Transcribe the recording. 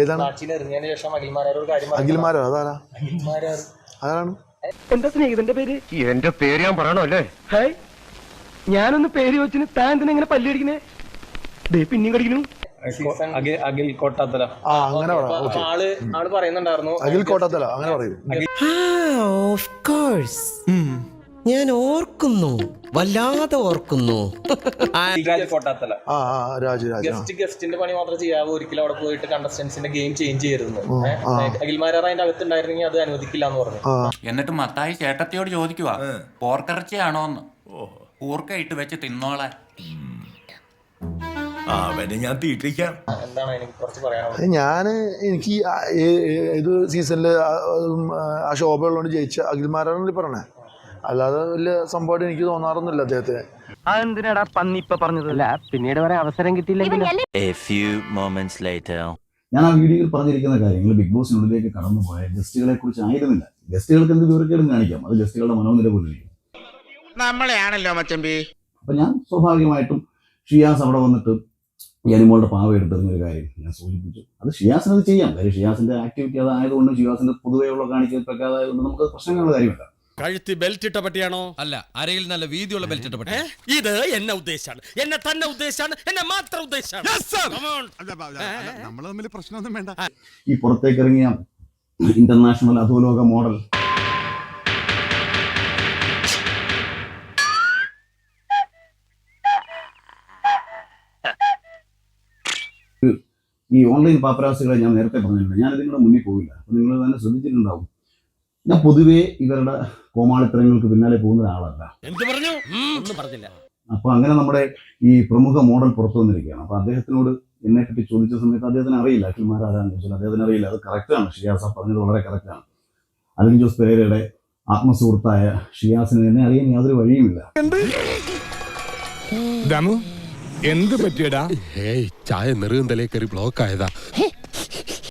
ഏതാണ് അഖിൽമാരോ? അതാരാ? അതാണ് എന്റെ സ്നേഹിതന്റെ പേര്. എന്റെ പേര് ഞാൻ പറയണോ അല്ലേ? ഹായ്, ഞാനൊന്ന് പേര് വെച്ചിന് താൻ എന്തിനാ ഇങ്ങനെ പല്ലടിക്കുന്നേ? പിന്നെയും കടിക്കുന്നു. അഖിൽ കോട്ടാത്തല. അങ്ങനെ ആള് പറയുന്നുണ്ടായിരുന്നു. അഖിൽ കോട്ടാത്തല അങ്ങനെ പറയൂ. ഞാൻ ഓർക്കുന്നു, വല്ലാതെ ഓർക്കുന്നു. ഗസ്റ്റിന്റെ പണി മാത്രം ചെയ്യാവൂ, ഒരിക്കലും അവിടെ പോയിട്ട് കണ്ടസ്റ്റൻസിന്റെ ഗെയിം ചേഞ്ച് ചെയ്തിരുന്നു. അഖിൽമാരാർ അതിന്റെ അകത്ത് ഉണ്ടായിരുന്നെങ്കിൽ അത് അനുവദിക്കില്ല എന്ന് പറഞ്ഞു. എന്നിട്ട് മത്തായി ചേട്ടത്തിയോട് ചോദിക്കുവാ പോർക്കിറച്ചിയാണോന്ന്. കൂർക്ക ഇട്ട് വെച്ച് തിന്നോളെ. ഞാൻ തീറ്റിക്കാം. എന്താണ് എനിക്ക് കുറച്ച് പറയാനുള്ളത്? എനിക്ക് ഇത് സീസണില് ആ ശോഭയുള്ളതുകൊണ്ട് ജയിച്ച അഖിൽമാരാണ് പറഞ്ഞേ. അല്ലാതെ വലിയ സംഭവമായിട്ട് എനിക്ക് തോന്നാറൊന്നുമില്ല അദ്ദേഹത്തിന്. അതെന്തിനാടാ പന്നി ഇപ്പൊ പറഞ്ഞതല്ല, പിന്നീട് വരെ അവസരം കിട്ടിയില്ലെങ്കിൽ. ഞാൻ ആ വീഡിയോയിൽ പറഞ്ഞിരിക്കുന്ന കാര്യങ്ങൾ ബിഗ് ബോസിനുള്ളിലേക്ക് കടന്നുപോയ ഗസ്റ്റുകളെ കുറിച്ച് ആയിരുന്നില്ല. ഗസ്റ്റുകൾക്ക് എന്ത് വിവരക്കേടും കാണിക്കാം, അത് ഗസ്റ്റുകളുടെ മനോനില പോലിരിക്കും. നമ്മളെയാണല്ലോ മച്ചമ്പി. അപ്പൊ ഞാൻ സ്വാഭാവികമായിട്ടും ഷിയാസ് അവിടെ വന്നിട്ട് അനിമോളുടെ പാവ എടുത്തിരുന്നൊരു കാര്യം ഞാൻ സൂചിപ്പിച്ചു. അത് ഷിയാസിന് അത് ചെയ്യാം. കാര്യം ഷിയാസിന്റെ ആക്ടിവിറ്റി അതായതുകൊണ്ട്, ഷിയാസിന്റെ പൊതുവെയുള്ള കാണിക്കപ്പെട്ടതായതുകൊണ്ട് നമുക്ക് പ്രശ്നങ്ങളുള്ള കാര്യമല്ല. കഴുത്തി ബെൽറ്റ് ഇട്ട പട്ടിയാണോ? അല്ല, അരയിൽ നല്ല വീതിയുള്ള ബെൽറ്റ് ഇട്ട പട്ടി. ഇത് എന്നെ ഉദ്ദേശാണ്, എന്നെ തന്നെ ഉദ്ദേശാണ്, എന്നെ മാത്രം ഉദ്ദേശാണ്. നമ്മൾ തമ്മിൽ പ്രശ്നമൊന്നും വേണ്ട. ഈ പുറത്തേക്ക് ഇറങ്ങിയ ഇന്റർനാഷണൽ അധോലോക മോഡൽ ഈ ഓൺലൈൻ പാപ്പരാസികളെ ഞാൻ നേരത്തെ പറഞ്ഞിട്ടുണ്ട്. ഞാൻ ഇതിങ്ങളുടെ മുന്നിൽ പോയില്ല. അപ്പൊ നിങ്ങൾ തന്നെ ശ്രദ്ധിച്ചിട്ടുണ്ടാവും, ഞാൻ പൊതുവേ ഇവരുടെ കോമാളിത്തരങ്ങൾക്ക് പിന്നാലെ പോകുന്ന ഒരാളല്ല. അപ്പൊ അങ്ങനെ നമ്മുടെ ഈ പ്രമുഖ മോഡൽ പുറത്തു വന്നിരിക്കുകയാണ്. അപ്പൊ അദ്ദേഹത്തിനോട് എന്നെ പറ്റി ചോദിച്ച സമയത്ത് അദ്ദേഹത്തിന് അറിയില്ല അഖിൽമാരാരാന്ന് ചോദിച്ചാൽ അദ്ദേഹത്തിന് അറിയില്ല. അത് കറക്റ്റാണ്, ഷിയാസ പറഞ്ഞത് വളരെ കറക്റ്റാണ്. അലിൻ ജോസ് പെരേരയുടെ ആത്മസുഹൃത്തായ ഷിയാസിന് എന്നെ അറിയാൻ യാതൊരു വഴിയുമില്ല. എന്ത് പറ്റിയടാ? ചായ നെറുകന്തലേ കയറി ബ്ലോക്ക് ആയതാ.